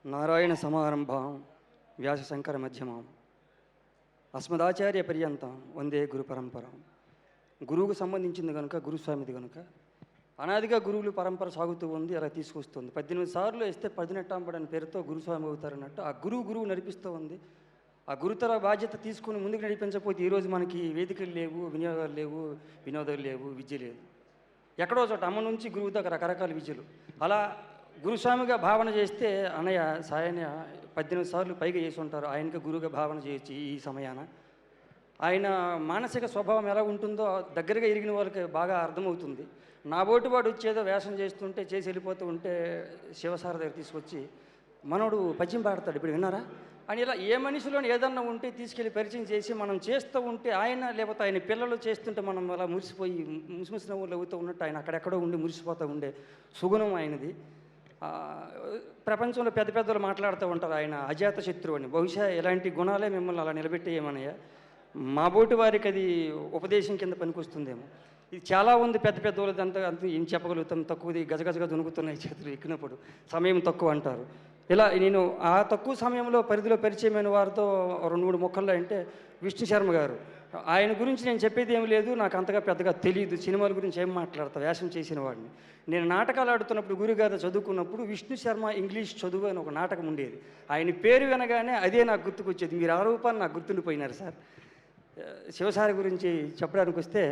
నారాయణ సమారంభాం వ్యాసశంకర మధ్యమాం అస్మదాచార్య పర్యంతం వందే గురు పరంపరం. గురువుకు సంబంధించింది కనుక గురుస్వామిది కనుక అనాదిగా గురువులు పరంపర సాగుతూ ఉంది, అలా తీసుకొస్తుంది. 18 సార్లు వేస్తే 18 అని పేరుతో గురుస్వామి అవుతారన్నట్టు ఆ గురువు నడిపిస్తూ ఉంది. ఆ గురుతర బాధ్యత తీసుకుని ముందుకు నడిపించకపోతే ఈరోజు మనకి వేదికలు లేవు, వినియోగాలు లేవు, వినోదాలు లేవు, విద్య లేదు. ఎక్కడో చోట అమ్మ నుంచి గురువు దాకా రకరకాల విద్యలు. అలా గురుస్వామిగా భావన చేస్తే అన్నయ్య సాయన 18 సార్లు పైగా చేసి ఉంటారు. ఆయనకి గురువుగా భావన చేయొచ్చు ఈ సమయాన. ఆయన మానసిక స్వభావం ఎలా ఉంటుందో దగ్గరగా ఎరిగిన వాళ్ళకి బాగా అర్థమవుతుంది. నా బోటివాడు వచ్చేదో వేషం చేస్తుంటే చేసి వెళ్ళిపోతూ ఉంటే శివసార దగ్గర తీసుకొచ్చి మనోడు పద్యం పాడతాడు, ఇప్పుడు విన్నారా అని, ఇలా ఏ మనిషిలోని ఏదన్నా ఉంటే తీసుకెళ్ళి పరిచయం చేసి మనం చేస్తూ ఉంటే ఆయన లేకపోతే ఆయన పిల్లలు చేస్తుంటే మనం అలా మురిసిపోయి ముసిముసి నవ్వులు అవుతూ ఉన్నట్టు ఆయన అక్కడెక్కడో ఉండి మురిసిపోతూ ఉండే సుగుణం ఆయనది. ప్రపంచంలో పెద్ద పెద్దలు మాట్లాడుతూ ఉంటారు ఆయన అజాత శత్రువు అని. బహుశా ఇలాంటి గుణాలే మిమ్మల్ని అలా నిలబెట్టేయమనయ్య. మా బోటి వారికి అది ఉపదేశం కింద పనికొస్తుందేమో. ఇది చాలా ఉంది పెద్ద పెద్ద వాళ్ళది, అంత ఏం చెప్పగలుగుతాం, తక్కువది గజగజగా దునుకుతున్నాయి చేతులు ఎక్కినప్పుడు, సమయం తక్కువ అంటారు. ఇలా నేను ఆ తక్కువ సమయంలో పరిధిలో పరిచయమైన వారితో 2-3 మొక్కల్లో అంటే విష్ణు శర్మ గారు. ఆయన గురించి నేను చెప్పేది ఏమి లేదు, నాకు అంతగా పెద్దగా తెలియదు. సినిమాల గురించి ఏం మాట్లాడతా, వేషం చేసిన వాడిని. నేను నాటకాలు ఆడుతున్నప్పుడు గురుగారు చదువుకున్నప్పుడు విష్ణు శర్మ ఇంగ్లీష్ చదువు అని ఒక నాటకం ఉండేది. ఆయన పేరు వినగానే అదే నాకు గుర్తుకొచ్చేది. మీరు ఆ రూపాన్ని నాకు గుర్తుండిపోయినారు సార్. శివసారి గురించి చెప్పడానికి వస్తే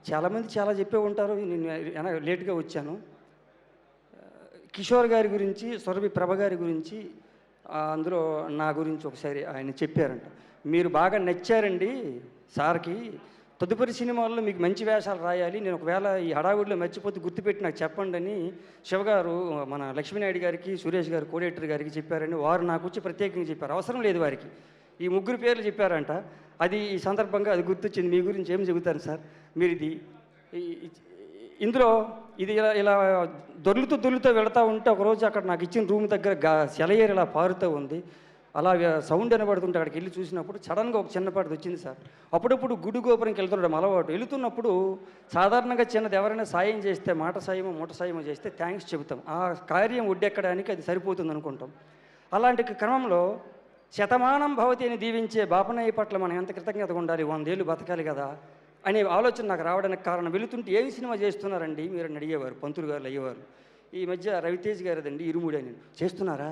చాలామంది చాలా చెప్పే ఉంటారు, నేను లేటుగా వచ్చాను. కిషోర్ గారి గురించి, సురభి ప్రభ గారి గురించి, అందులో నా గురించి ఒకసారి ఆయన చెప్పారంట. మీరు బాగా నచ్చారండి సార్కి, తదుపరి సినిమాల్లో మీకు మంచి వేషాలు రాయాలి, నేను ఒకవేళ ఈ హడావుడిలో మర్చిపోతే గుర్తుపెట్టి నాకు చెప్పండి అని శివగారు మన లక్ష్మీనాయుడు గారికి, సురేష్ గారు కోడేటర్ గారికి చెప్పారని వారు నాకు వచ్చి ప్రత్యేకంగా చెప్పారు. అవసరం లేదు వారికి, ఈ 3 పేర్లు చెప్పారంట. అది ఈ సందర్భంగా అది గుర్తొచ్చింది. మీ గురించి ఏం చెబుతారు సార్ మీరు? ఇందులో ఇది ఇలా దొర్లుతూ వెళుతూ ఉంటే ఒకరోజు అక్కడ నాకు ఇచ్చిన రూమ్ దగ్గర సెలయేరు ఇలా పారుతూ ఉంది. అలా సౌండ్ వినబడుతుంటే అక్కడికి వెళ్ళి చూసినప్పుడు సడన్గా ఒక చిన్నపాటిది వచ్చింది సార్. అప్పుడప్పుడు గుడి గోపురంకి వెళ్తుండడం అలవాటు. వెళుతున్నప్పుడు సాధారణంగా చిన్నది ఎవరైనా సాయం చేస్తే, మాట సాయమో మూట సాయమో చేస్తే థ్యాంక్స్ చెబుతాం. ఆ కార్యం ఒడ్డెక్కడానికి అది సరిపోతుంది అనుకుంటాం. అలాంటి క్రమంలో శతమానం భవతి అని దీవించే బాపనయ్య పట్ల మనం ఎంత కృతజ్ఞతగా ఉండాలి, 100 ఏళ్ళు బతకాలి కదా అనే ఆలోచన నాకు రావడానికి కారణం, వెళుతుంటే ఏమి సినిమా చేస్తున్నారండి మీరు అని అడిగేవారు పంతులు గారు అయ్యేవారు. ఈ మధ్య రవితేజ్ గారిదండి ఇరుముడి అని. చేస్తున్నారా?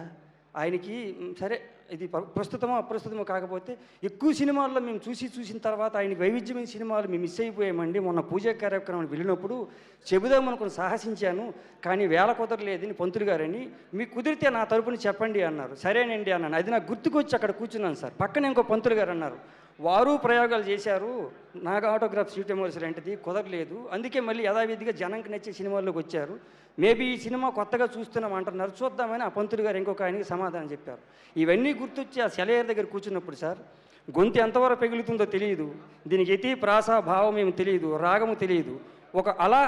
ఆయనకి సరే ఇది ప్రస్తుతమో అప్రస్తుతమో కాకపోతే ఎక్కువ సినిమాల్లో మేము చూసిన తర్వాత ఆయనకి వైవిధ్యమైన సినిమాలు మేము మిస్ అయిపోయామండి. మొన్న పూజా కార్యక్రమం వెళ్ళినప్పుడు చెబుదామనుకుని సాహసించాను, కానీ వేళ కుదరలేదని పంతులు గారని, మీకు కుదిరితే నా తరపున చెప్పండి అన్నారు. సరేనండి అన్నాను. అది నాకు గుర్తుకొచ్చి అక్కడ కూర్చున్నాను సార్. పక్కన ఇంకో పంతులు గారు అన్నారు, వారు ప్రయోగాలు చేశారు, నాకు ఆటోగ్రాఫ్ సీట్ ఎమోర్సల్ ఏంటిది కుదరలేదు, అందుకే మళ్ళీ యథావిధిగా జనంకి నచ్చే సినిమాల్లోకి వచ్చారు, మేబీ ఈ సినిమా కొత్తగా చూస్తున్నాం అంటున్నారు, చూద్దామని ఆ పంతులు గారు ఇంకొక ఆయనకి సమాధానం చెప్పారు. ఇవన్నీ గుర్తొచ్చి ఆ సెలయేరు దగ్గర కూర్చున్నప్పుడు సార్ గొంతు ఎంతవరకు పెగులుతుందో తెలియదు, దీనికి యతి ప్రాస భావం ఏమి తెలియదు, రాగము తెలియదు. అలా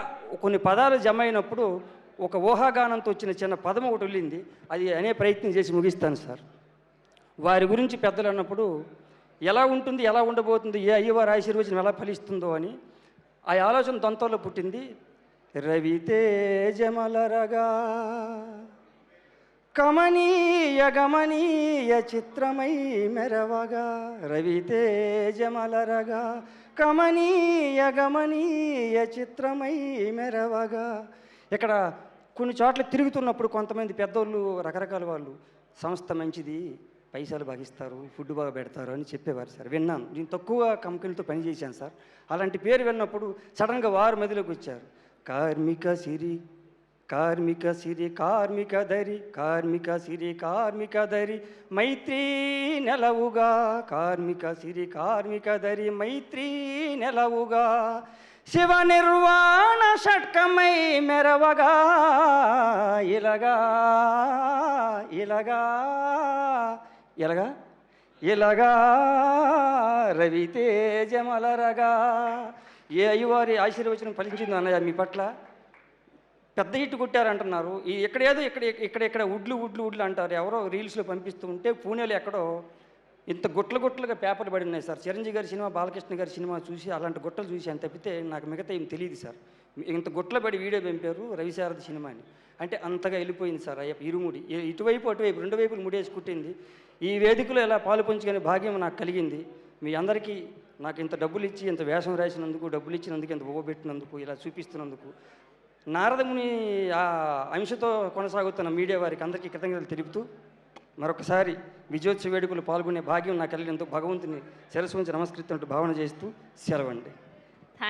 కొన్ని పదాలు జమ అయినప్పుడు ఒక ఊహాగానంతో వచ్చిన చిన్న పదం ఒకటి వెళ్ళింది. అది అనే ప్రయత్నం చేసి ముగిస్తాను సార్. వారి గురించి పెద్దలు అన్నప్పుడు ఎలా ఉంటుంది, ఎలా ఉండబోతుంది, ఏ అయ్యవారి ఆశీర్వచనం ఎలా ఫలిస్తుందో అని ఆ ఆలోచన దొంతలో పుట్టింది. రవితేజమలరగా కమనీయ గమనీయ చిత్రమై మెరవగా, రవితేజమలరగా కమనీయ గమనీయ చిత్రమై మెరవగా. ఇక్కడ కొన్ని చోట్ల తిరుగుతున్నప్పుడు కొంతమంది పెద్దోళ్ళు, రకరకాల వాళ్ళు, సంస్థ మంచిది, పైసలు భాగిస్తారు, ఫుడ్ బాగా పెడతారు అని చెప్పేవారు సార్. విన్నాను, నేను తక్కువ కంపెనీలతో పనిచేశాను సార్. అలాంటి పేరు విన్నప్పుడు సడన్గా వారు మదిలోకి వచ్చారు. కార్మిక సిరి కార్మిక సిరి కార్మిక దరి కార్మిక సిరి కార్మిక దరి మైత్రీ నెలవుగా, కార్మిక సిరి కార్మిక దరి మైత్రీ నెలవుగా, శివ నిర్వాణ షట్కమై మెరవగా, ఇలగా ఇలగా ఎలాగా ఇలాగా రవితేజమలరగా. ఏ అయ్యవారి ఆశీర్వచనం ఫలించింది అన్నయ్య మీ పట్ల? పెద్ద హిట్ కొట్టారంటున్నారు. ఇక్కడ ఉడ్లు అంటారు. ఎవరో రీల్స్లో పంపిస్తూ ఉంటే పూణేలో ఎక్కడో ఇంత గుట్టలుగా పేపర్లు పడి ఉన్నాయి సార్. చిరంజీవి గారి సినిమా, బాలకృష్ణ గారి సినిమా చూసి అలాంటి గుట్టలు చూసి అని తప్పితే నాకు మిగతా ఏం తెలియదు సార్. ఇంత గుట్టలు పడి వీడియో పంపారు రవిశారద సినిమా అని. అంటే అంతగా వెళ్ళిపోయింది సార్ అయ్యప్ప ఇరుముడి ఇటువైపు అటువైపు రెండు వైపులు ముడేసి కుట్టింది. ఈ వేదికలో ఇలా పాలు పంచుకునే భాగ్యం నాకు కలిగింది. మీ అందరికీ నాకు ఇంత డబ్బులు ఇచ్చి ఇంత వేషం రాసినందుకు, డబ్బులు ఇచ్చినందుకు, ఇంత పెట్టినందుకు, ఇలా చూపిస్తున్నందుకు, నారదముని ఆ అంశతో కొనసాగుతున్న మీడియా వారికి అందరికీ కృతజ్ఞతలు తెలుపుతూ మరొకసారి విజయోత్సవ వేడుకలు పాల్గొనే భాగ్యం నాకు కలిగినందుకు భగవంతుని శిరస్సు ఉంచి నమస్కరిస్తున్నట్టు భావన చేస్తూ సెలవండి.